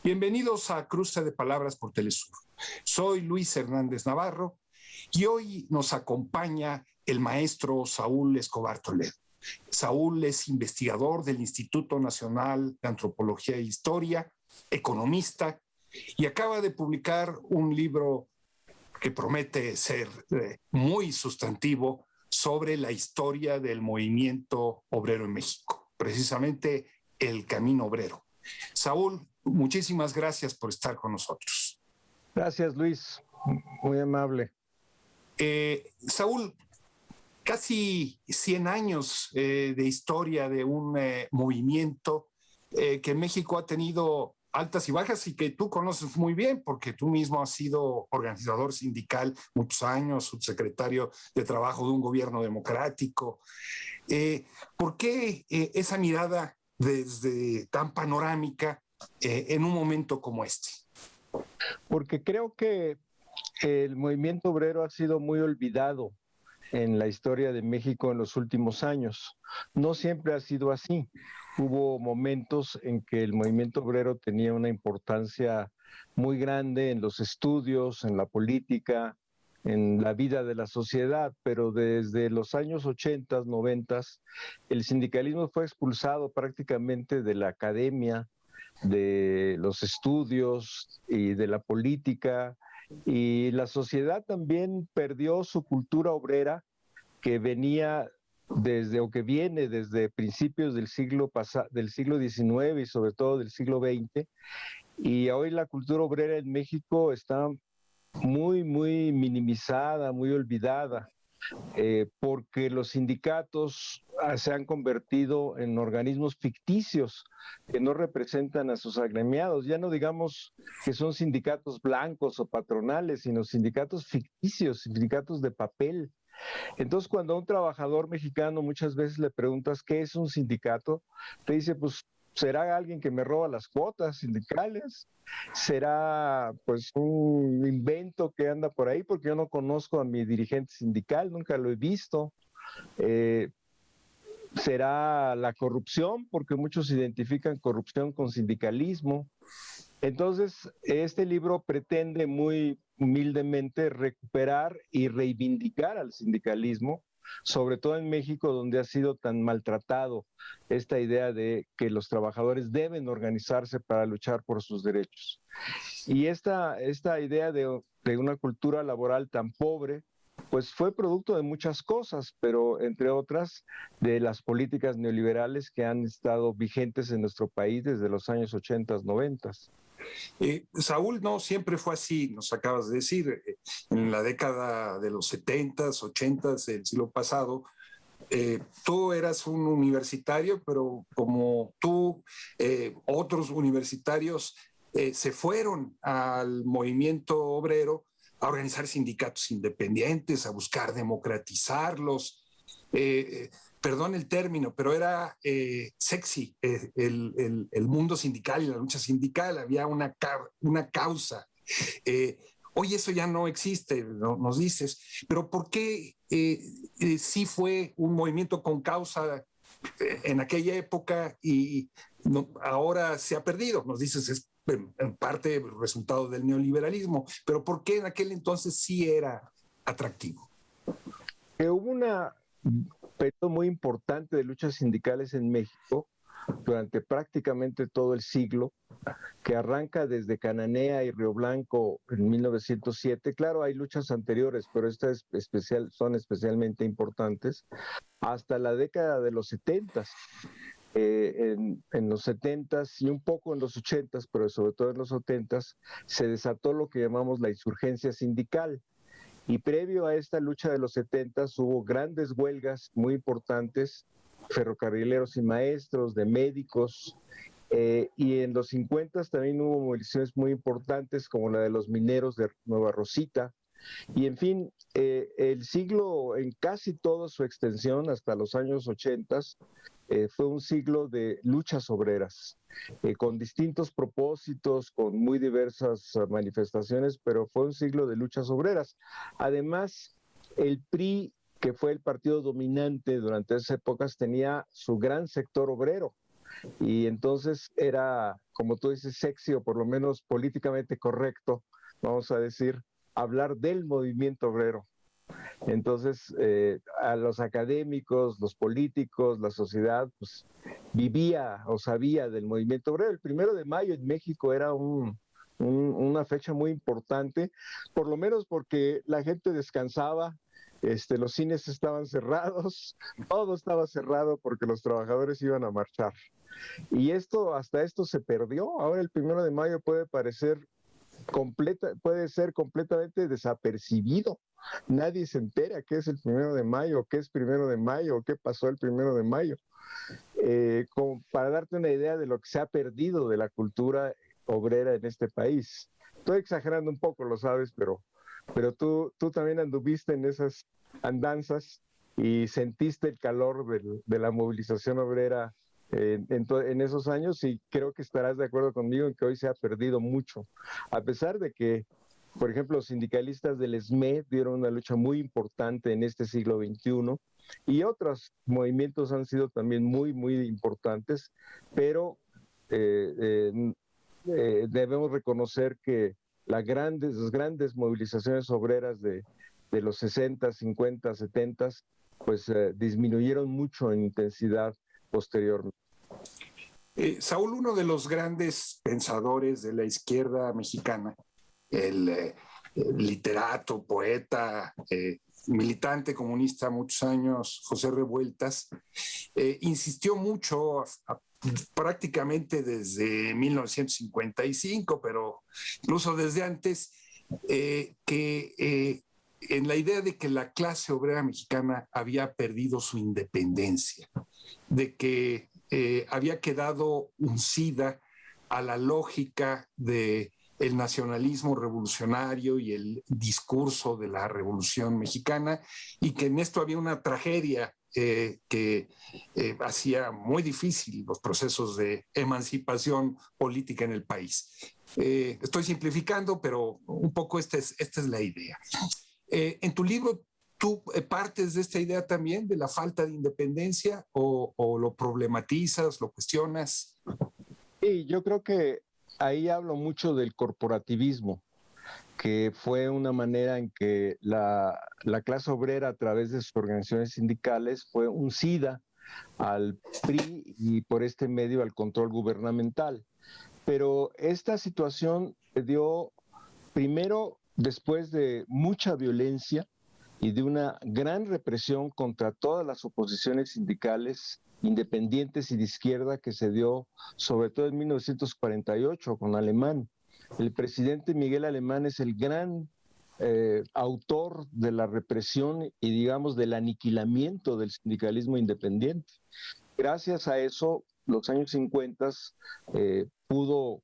Bienvenidos a Cruce de Palabras por Telesur. Soy Luis Hernández Navarro y hoy nos acompaña el maestro Saúl Escobar Toledo. Saúl es investigador del Instituto Nacional de Antropología e Historia, economista, y acaba de publicar un libro que promete ser muy sustantivo sobre la historia del movimiento obrero en México, precisamente el Camino Obrero. Saúl, muchísimas gracias por estar con nosotros. Gracias, Luis. Muy amable. Saúl, casi 100 años de historia de un movimiento que en México ha tenido altas y bajas y que tú conoces muy bien porque tú mismo has sido organizador sindical muchos años, subsecretario de Trabajo de un gobierno democrático. ¿Por qué esa mirada desde tan panorámica en un momento como este? Porque creo que el movimiento obrero ha sido muy olvidado en la historia de México en los últimos años. No siempre ha sido así. Hubo momentos en que el movimiento obrero tenía una importancia muy grande en los estudios, en la política, en la vida de la sociedad, pero desde los años 80, 90, el sindicalismo fue expulsado prácticamente de la academia, de los estudios y de la política, y la sociedad también perdió su cultura obrera que venía desde o que viene desde principios del siglo XIX y sobre todo del siglo XX, y hoy la cultura obrera en México está muy minimizada, muy olvidada. Porque los sindicatos se han convertido en organismos ficticios que no representan a sus agremiados. Ya no digamos que son sindicatos blancos o patronales, sino sindicatos ficticios, sindicatos de papel. Entonces, cuando a un trabajador mexicano muchas veces le preguntas qué es un sindicato, te dice, pues, será alguien que me roba las cuotas sindicales, será pues un invento que anda por ahí, porque yo no conozco a mi dirigente sindical, nunca lo he visto. Será la corrupción, porque muchos identifican corrupción con sindicalismo. Entonces, este libro pretende muy humildemente recuperar y reivindicar al sindicalismo, sobre todo en México, donde ha sido tan maltratado esta idea de que los trabajadores deben organizarse para luchar por sus derechos. Y esta idea de una cultura laboral tan pobre, pues fue producto de muchas cosas, pero entre otras de las políticas neoliberales que han estado vigentes en nuestro país desde los años 80, 90. Saúl, no siempre fue así, nos acabas de decir, en la década de los 70s, 80s del siglo pasado, tú eras un universitario, pero como tú, otros universitarios se fueron al movimiento obrero a organizar sindicatos independientes, a buscar democratizarlos. Perdón el término, pero era sexy el mundo sindical y la lucha sindical, había una causa. Hoy eso ya no existe, ¿no? Nos dices, pero ¿por qué sí fue un movimiento con causa en aquella época y ahora se ha perdido? Nos dices, es en parte el resultado del neoliberalismo, pero ¿por qué en aquel entonces sí era atractivo? Hubo un periodo muy importante de luchas sindicales en México durante prácticamente todo el siglo, que arranca desde Cananea y Río Blanco en 1907. Claro, hay luchas anteriores, pero estas son especialmente importantes, hasta la década de los 70. En los 70s y un poco en los 80s, pero sobre todo en los 70s, se desató lo que llamamos la insurgencia sindical. Y previo a esta lucha de los 70s hubo grandes huelgas muy importantes, ferrocarrileros y maestros, de médicos, y en los 50s también hubo movilizaciones muy importantes como la de los mineros de Nueva Rosita. Y en fin, el siglo en casi toda su extensión hasta los años 80 fue un siglo de luchas obreras, con distintos propósitos, con muy diversas manifestaciones, pero fue un siglo de luchas obreras. Además, el PRI, que fue el partido dominante durante esas épocas, tenía su gran sector obrero. Y entonces era, como tú dices, sexy o por lo menos políticamente correcto, vamos a decir, hablar del movimiento obrero. Entonces, a los académicos, los políticos, la sociedad, pues vivía o sabía del movimiento obrero. El 1 de mayo en México era una fecha muy importante, por lo menos porque la gente descansaba, los cines estaban cerrados, todo estaba cerrado porque los trabajadores iban a marchar. Y hasta esto se perdió. Ahora el 1 de mayo puede ser completamente desapercibido. Nadie se entera qué es el 1 de mayo, qué es 1 de mayo, o qué pasó el 1 de mayo. Como para darte una idea de lo que se ha perdido de la cultura obrera en este país. Estoy exagerando un poco, lo sabes, pero tú también anduviste en esas andanzas y sentiste el calor de la movilización obrera en esos años, y creo que estarás de acuerdo conmigo en que hoy se ha perdido mucho, a pesar de que, por ejemplo, los sindicalistas del SME dieron una lucha muy importante en este siglo XXI, y otros movimientos han sido también muy, muy importantes, pero eh, eh, debemos reconocer que las grandes movilizaciones obreras de los 60, 50, 70, pues disminuyeron mucho en intensidad posteriormente. Saúl, uno de los grandes pensadores de la izquierda mexicana, el literato, poeta, militante comunista muchos años, José Revueltas, insistió mucho prácticamente desde 1955, pero incluso desde antes, que en la idea de que la clase obrera mexicana había perdido su independencia, de que había quedado uncida a la lógica de el nacionalismo revolucionario y el discurso de la Revolución Mexicana, y que en esto había una tragedia que hacía muy difícil los procesos de emancipación política en el país. Estoy simplificando, pero un poco esta es la idea. En tu libro, ¿tú partes de esta idea también de la falta de independencia o lo problematizas, lo cuestionas? Sí, yo creo que ahí hablo mucho del corporativismo, que fue una manera en que la clase obrera, a través de sus organizaciones sindicales, fue uncida al PRI y por este medio al control gubernamental. Pero esta situación se dio primero después de mucha violencia y de una gran represión contra todas las oposiciones sindicales independientes y de izquierda que se dio sobre todo en 1948 con Alemán. El presidente Miguel Alemán es el gran autor de la represión y, digamos, del aniquilamiento del sindicalismo independiente. Gracias a eso, los años 50 pudo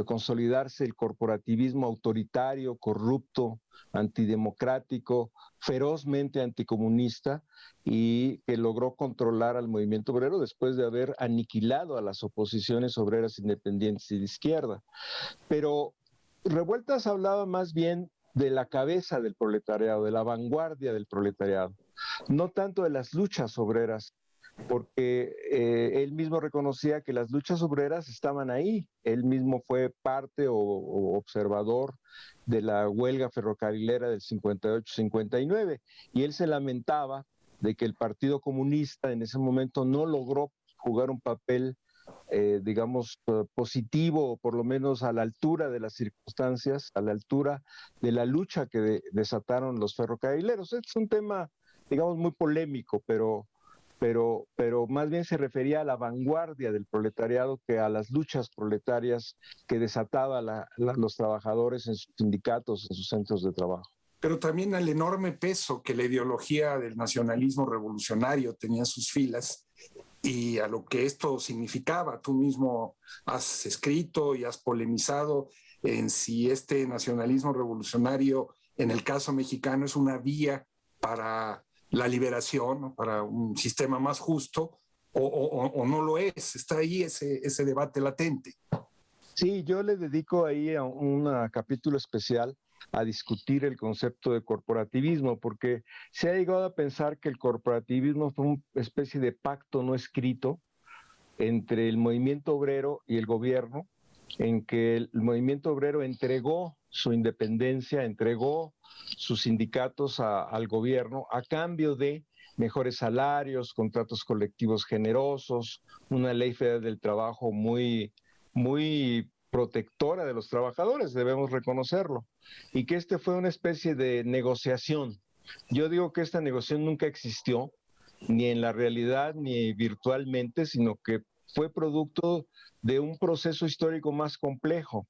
consolidarse el corporativismo autoritario, corrupto, antidemocrático, ferozmente anticomunista, y que logró controlar al movimiento obrero después de haber aniquilado a las oposiciones obreras independientes y de izquierda. Pero Revueltas hablaba más bien de la cabeza del proletariado, de la vanguardia del proletariado, no tanto de las luchas obreras, porque él mismo reconocía que las luchas obreras estaban ahí. Él mismo fue parte o observador de la huelga ferrocarrilera del 58-59, y él se lamentaba de que el Partido Comunista en ese momento no logró jugar un papel, digamos, positivo, o por lo menos a la altura de las circunstancias, a la altura de la lucha que desataron los ferrocarrileros. Es un tema, digamos, muy polémico, pero más bien se refería a la vanguardia del proletariado que a las luchas proletarias que desataba los trabajadores en sus sindicatos, en sus centros de trabajo. Pero también al enorme peso que la ideología del nacionalismo revolucionario tenía en sus filas y a lo que esto significaba. Tú mismo has escrito y has polemizado en si este nacionalismo revolucionario, en el caso mexicano, es una vía para la liberación, ¿no?, para un sistema más justo, o no lo es. Está ahí ese debate latente. Sí, yo le dedico ahí a un capítulo especial a discutir el concepto de corporativismo, porque se ha llegado a pensar que el corporativismo fue una especie de pacto no escrito entre el movimiento obrero y el gobierno, en que el movimiento obrero entregó su independencia, entregó sus sindicatos al gobierno a cambio de mejores salarios, contratos colectivos generosos, una ley federal del trabajo muy protectora de los trabajadores, debemos reconocerlo, y que fue una especie de negociación. Yo digo que esta negociación nunca existió, ni en la realidad ni virtualmente, sino que fue producto de un proceso histórico más complejo,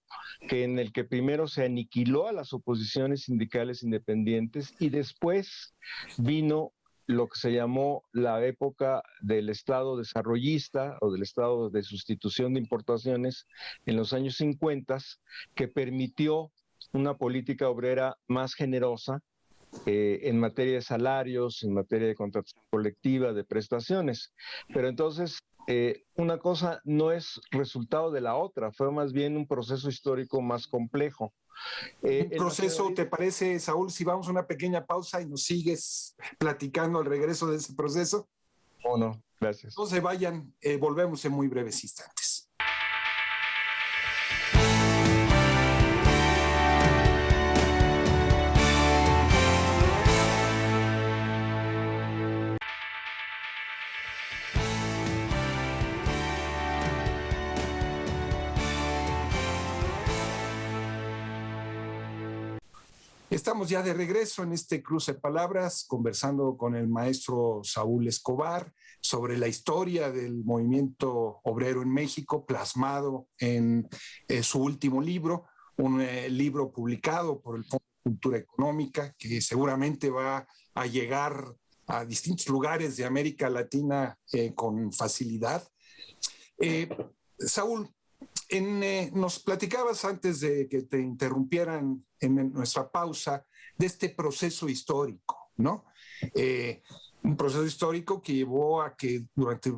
que en el que primero se aniquiló a las oposiciones sindicales independientes y después vino lo que se llamó la época del Estado desarrollista o del Estado de sustitución de importaciones en los años 50, que permitió una política obrera más generosa en materia de salarios, en materia de contratación colectiva, de prestaciones. Pero entonces, una cosa no es resultado de la otra, fue más bien un proceso histórico más complejo. Un proceso, ¿te parece, Saúl, si vamos a una pequeña pausa y nos sigues platicando al regreso de ese proceso? Oh, no, gracias. No se vayan, volvemos en muy breves instantes. Estamos ya de regreso en este cruce de palabras, conversando con el maestro Saúl Escobar sobre la historia del movimiento obrero en México, plasmado en su último libro, un libro publicado por el Fondo de Cultura Económica, que seguramente va a llegar a distintos lugares de América Latina con facilidad. Saúl, nos platicabas antes de que te interrumpieran en nuestra pausa de este proceso histórico, ¿no? Un proceso histórico que llevó a que durante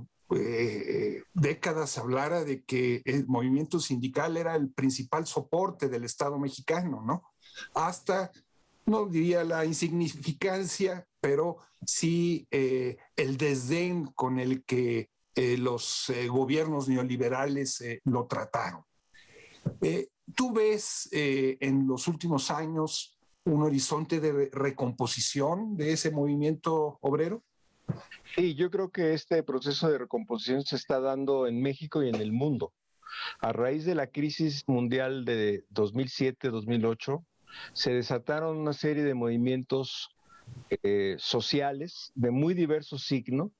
décadas se hablara de que el movimiento sindical era el principal soporte del Estado mexicano, ¿no? Hasta, no diría la insignificancia, pero sí el desdén con el que los gobiernos neoliberales lo trataron. ¿Tú ves en los últimos años un horizonte de recomposición de ese movimiento obrero? Sí, yo creo que este proceso de recomposición se está dando en México y en el mundo. A raíz de la crisis mundial de 2007-2008, se desataron una serie de movimientos sociales de muy diverso signo,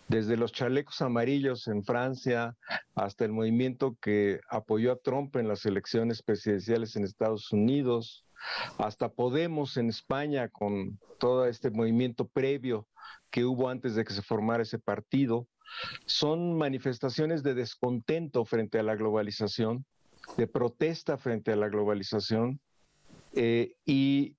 desde los chalecos amarillos en Francia hasta el movimiento que apoyó a Trump en las elecciones presidenciales en Estados Unidos, hasta Podemos en España con todo este movimiento previo que hubo antes de que se formara ese partido. Son manifestaciones de descontento frente a la globalización, de protesta frente a la globalización, y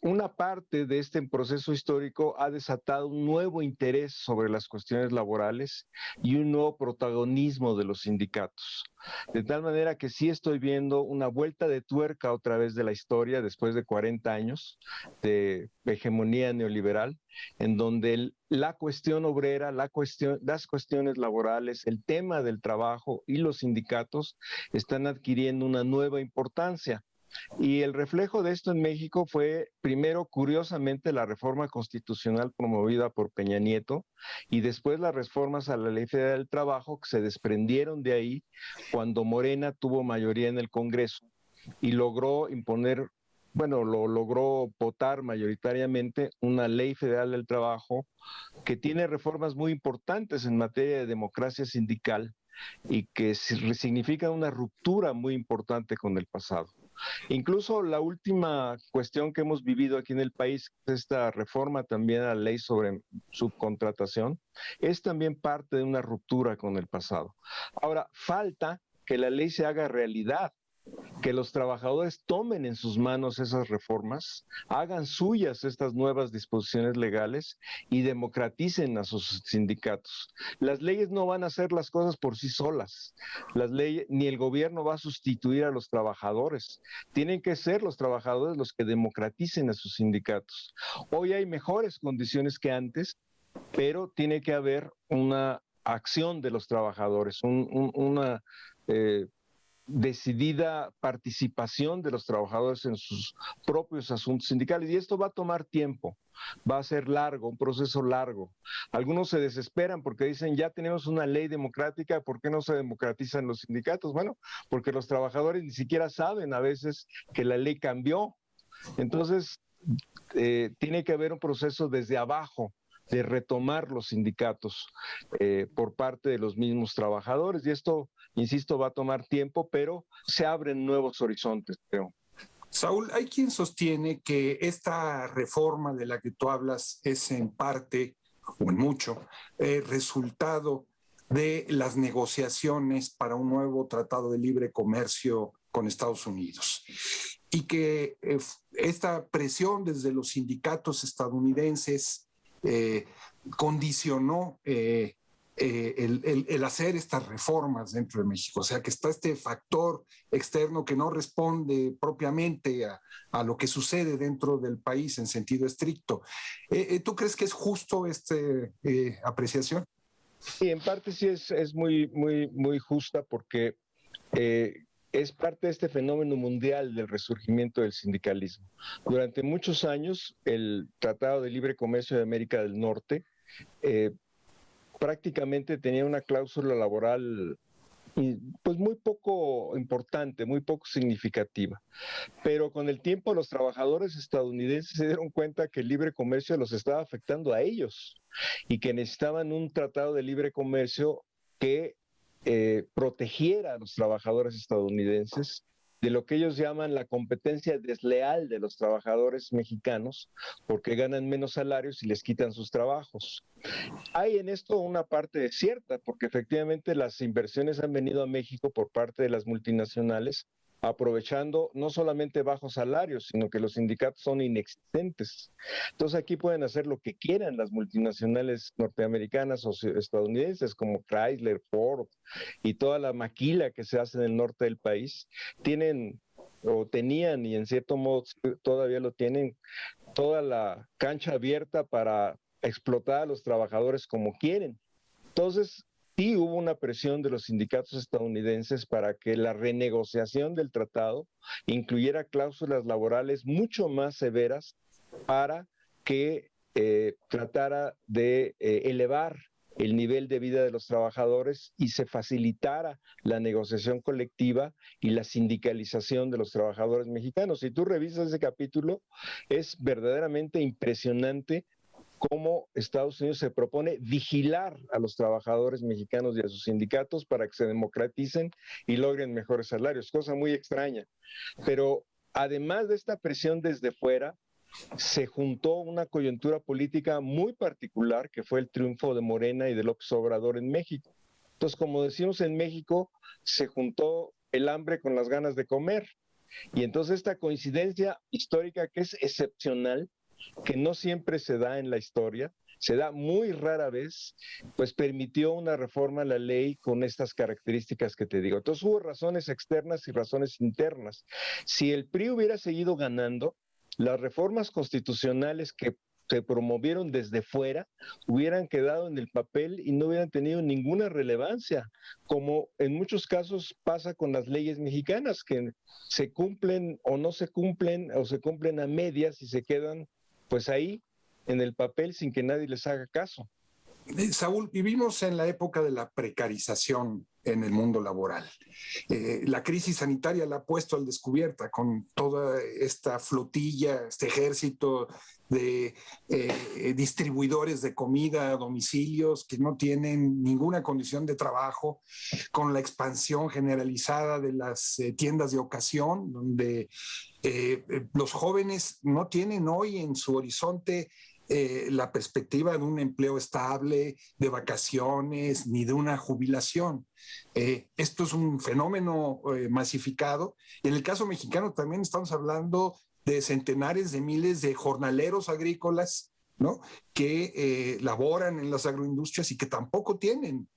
una parte de este proceso histórico ha desatado un nuevo interés sobre las cuestiones laborales y un nuevo protagonismo de los sindicatos. De tal manera que sí estoy viendo una vuelta de tuerca otra vez de la historia después de 40 años de hegemonía neoliberal, en donde la cuestión obrera, las cuestiones laborales, el tema del trabajo y los sindicatos están adquiriendo una nueva importancia. Y el reflejo de esto en México fue, primero, curiosamente, la reforma constitucional promovida por Peña Nieto y después las reformas a la Ley Federal del Trabajo que se desprendieron de ahí cuando Morena tuvo mayoría en el Congreso y logró imponer, bueno, logró votar mayoritariamente una Ley Federal del Trabajo que tiene reformas muy importantes en materia de democracia sindical y que significa una ruptura muy importante con el pasado. Incluso la última cuestión que hemos vivido aquí en el país, esta reforma también a la ley sobre subcontratación, es también parte de una ruptura con el pasado. Ahora, falta que la ley se haga realidad, que los trabajadores tomen en sus manos esas reformas, hagan suyas estas nuevas disposiciones legales y democraticen a sus sindicatos. Las leyes no van a hacer las cosas por sí solas. Las leyes, ni el gobierno va a sustituir a los trabajadores. Tienen que ser los trabajadores los que democraticen a sus sindicatos. Hoy hay mejores condiciones que antes, pero tiene que haber una acción de los trabajadores, una decidida participación de los trabajadores en sus propios asuntos sindicales. Y esto va a tomar tiempo, va a ser largo, un proceso largo. Algunos se desesperan porque dicen, ya tenemos una ley democrática, ¿por qué no se democratizan los sindicatos? Bueno, porque los trabajadores ni siquiera saben a veces que la ley cambió. Entonces, tiene que haber un proceso desde abajo de retomar los sindicatos por parte de los mismos trabajadores. Y esto, insisto, va a tomar tiempo, pero se abren nuevos horizontes, creo. Saúl, hay quien sostiene que esta reforma de la que tú hablas es en parte, o en mucho, resultado de las negociaciones para un nuevo tratado de libre comercio con Estados Unidos. Y que esta presión desde los sindicatos estadounidenses condicionó el hacer estas reformas dentro de México. O sea, que está este factor externo que no responde propiamente a lo que sucede dentro del país en sentido estricto. ¿Tú crees que es justo esta apreciación? Y en parte sí es muy justa porque es parte de este fenómeno mundial del resurgimiento del sindicalismo. Durante muchos años, el Tratado de Libre Comercio de América del Norte prácticamente tenía una cláusula laboral pues muy poco importante, muy poco significativa. Pero con el tiempo los trabajadores estadounidenses se dieron cuenta que el libre comercio los estaba afectando a ellos y que necesitaban un tratado de libre comercio que protegiera a los trabajadores estadounidenses de lo que ellos llaman la competencia desleal de los trabajadores mexicanos, porque ganan menos salarios y les quitan sus trabajos. Hay en esto una parte cierta, porque efectivamente las inversiones han venido a México por parte de las multinacionales, aprovechando no solamente bajos salarios, sino que los sindicatos son inexistentes. Entonces aquí pueden hacer lo que quieran las multinacionales norteamericanas o estadounidenses, como Chrysler, Ford y toda la maquila que se hace en el norte del país. Tienen o tenían, y en cierto modo todavía lo tienen, toda la cancha abierta para explotar a los trabajadores como quieren. Entonces, sí hubo una presión de los sindicatos estadounidenses para que la renegociación del tratado incluyera cláusulas laborales mucho más severas para que tratara de elevar el nivel de vida de los trabajadores y se facilitara la negociación colectiva y la sindicalización de los trabajadores mexicanos. Si tú revisas ese capítulo, es verdaderamente impresionante cómo Estados Unidos se propone vigilar a los trabajadores mexicanos y a sus sindicatos para que se democraticen y logren mejores salarios, cosa muy extraña. Pero además de esta presión desde fuera, se juntó una coyuntura política muy particular que fue el triunfo de Morena y de López Obrador en México. Entonces, como decimos en México, se juntó el hambre con las ganas de comer. Y entonces esta coincidencia histórica que es excepcional, que no siempre se da en la historia, se da muy rara vez, pues permitió una reforma a la ley con estas características que te digo. Entonces hubo razones externas y razones internas. Si el PRI hubiera seguido ganando, las reformas constitucionales que se promovieron desde fuera hubieran quedado en el papel y no hubieran tenido ninguna relevancia, como en muchos casos pasa con las leyes mexicanas, que se cumplen o no se cumplen, o se cumplen a medias y se quedan pues ahí en el papel sin que nadie les haga caso. Saúl, vivimos en la época de la precarización en el mundo laboral. La crisis sanitaria la ha puesto al descubierto con toda esta flotilla, este ejército de distribuidores de comida a domicilios que no tienen ninguna condición de trabajo, con la expansión generalizada de las tiendas de ocasión, donde los jóvenes no tienen hoy en su horizonte la perspectiva de un empleo estable, de vacaciones, ni de una jubilación. Esto es un fenómeno masificado. En el caso mexicano también estamos hablando de centenares de miles de jornaleros agrícolas, ¿no?, que laboran en las agroindustrias y que tampoco tienen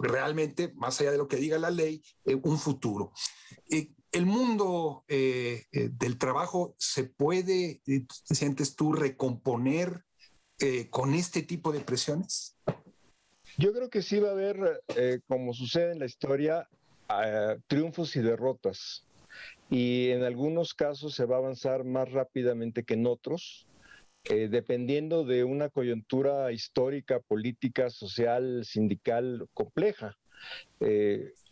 realmente, más allá de lo que diga la ley, un futuro. El mundo del trabajo se puede, sientes tú, recomponer con este tipo de presiones? Yo creo que sí va a haber, como sucede en la historia, triunfos y derrotas. Y en algunos casos se va a avanzar más rápidamente que en otros, dependiendo de una coyuntura histórica, política, social, sindical compleja.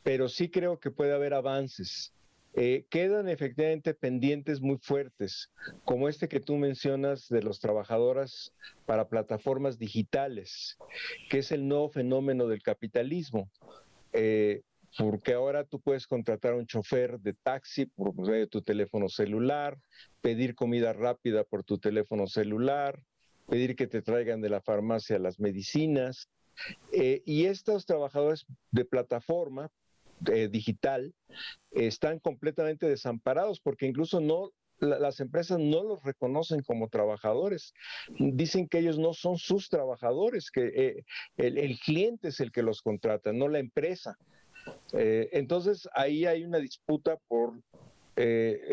Pero sí creo que puede haber avances. Quedan efectivamente pendientes muy fuertes, como este que tú mencionas de los trabajadoras para plataformas digitales, que es el nuevo fenómeno del capitalismo. Eh, Porque ahora tú puedes contratar a un chofer de taxi por medio de tu teléfono celular, pedir comida rápida por tu teléfono celular, pedir que te traigan de la farmacia las medicinas. Y estos trabajadores de plataforma digital están completamente desamparados porque incluso no las empresas no los reconocen como trabajadores. Dicen que ellos no son sus trabajadores, que el cliente es el que los contrata, no la empresa. Entonces ahí hay una disputa por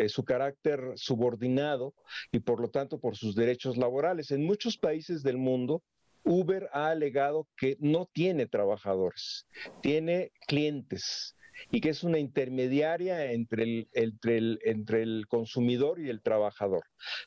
su carácter subordinado y por lo tanto por sus derechos laborales. En muchos países del mundo, Uber ha alegado que no tiene trabajadores, tiene clientes y que es una intermediaria entre el consumidor y el trabajador.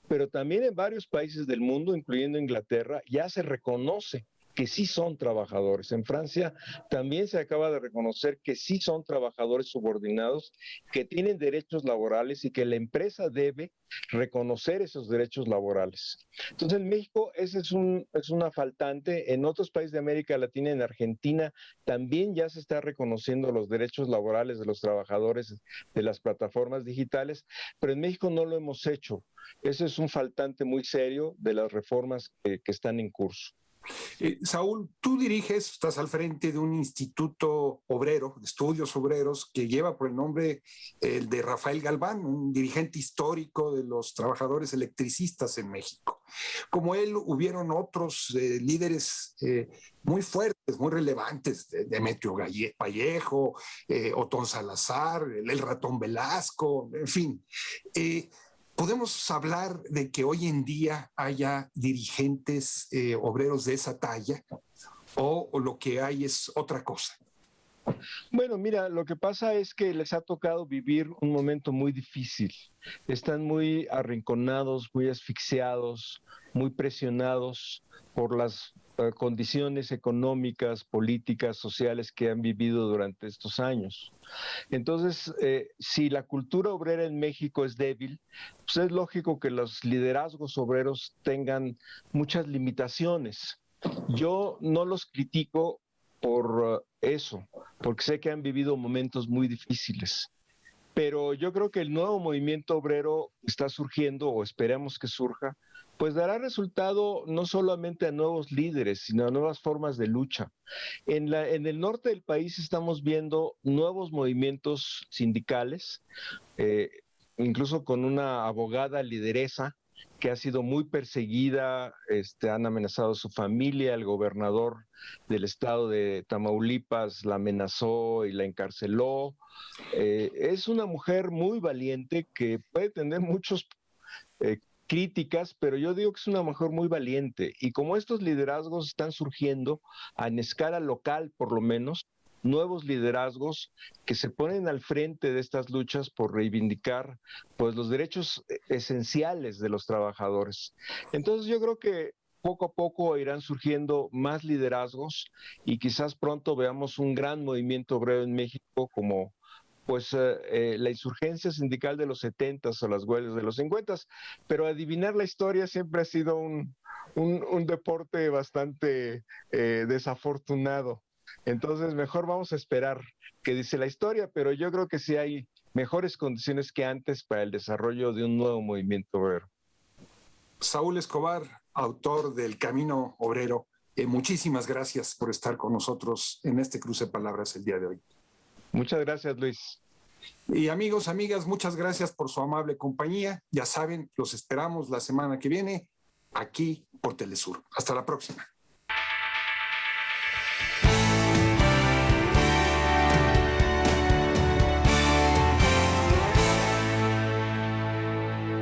Pero también en varios países del mundo, incluyendo Inglaterra, ya se reconoce que sí son trabajadores. En Francia también se acaba de reconocer que sí son trabajadores subordinados, que tienen derechos laborales y que la empresa debe reconocer esos derechos laborales. Entonces en México ese es una faltante. En otros países de América Latina, en Argentina, también ya se está reconociendo los derechos laborales de los trabajadores de las plataformas digitales, pero en México no lo hemos hecho. Ese es un faltante muy serio de las reformas que están en curso. Saúl, tú diriges, estás al frente de un instituto obrero, de estudios obreros, que lleva por el nombre el de Rafael Galván, un dirigente histórico de los trabajadores electricistas en México. Como él, hubieron otros líderes muy fuertes, muy relevantes, Demetrio Vallejo, Otón Salazar, el Ratón Velasco, en fin. ¿Podemos hablar de que hoy en día haya dirigentes obreros de esa talla o lo que hay es otra cosa? Bueno, mira, lo que pasa es que les ha tocado vivir un momento muy difícil. Están muy arrinconados, muy asfixiados, muy presionados por las condiciones económicas, políticas, sociales que han vivido durante estos años. Entonces, si la cultura obrera en México es débil, pues es lógico que los liderazgos obreros tengan muchas limitaciones. Yo no los critico por eso, porque sé que han vivido momentos muy difíciles. Pero yo creo que el nuevo movimiento obrero está surgiendo, o esperemos que surja, pues dará resultado no solamente a nuevos líderes, sino a nuevas formas de lucha. En el norte del país estamos viendo nuevos movimientos sindicales, eh, incluso con una abogada lideresa que ha sido muy perseguida, han amenazado a su familia, el gobernador del estado de Tamaulipas la amenazó y la encarceló. Es una mujer muy valiente que puede tener muchos críticas, pero yo digo que es una mujer muy valiente. Y como estos liderazgos están surgiendo en escala local, por lo menos, nuevos liderazgos que se ponen al frente de estas luchas por reivindicar pues los derechos esenciales de los trabajadores. Entonces yo creo que poco a poco irán surgiendo más liderazgos y quizás pronto veamos un gran movimiento obrero en México como pues la insurgencia sindical de los 70s o las huelgas de los 50s, pero adivinar la historia siempre ha sido un deporte bastante desafortunado. Entonces, mejor vamos a esperar qué dice la historia, pero yo creo que sí hay mejores condiciones que antes para el desarrollo de un nuevo movimiento obrero. Saúl Escobar, autor del Camino Obrero, muchísimas gracias por estar con nosotros en este cruce de palabras el día de hoy. Muchas gracias, Luis. Y amigos, amigas, muchas gracias por su amable compañía. Ya saben, los esperamos la semana que viene aquí por Telesur. Hasta la próxima.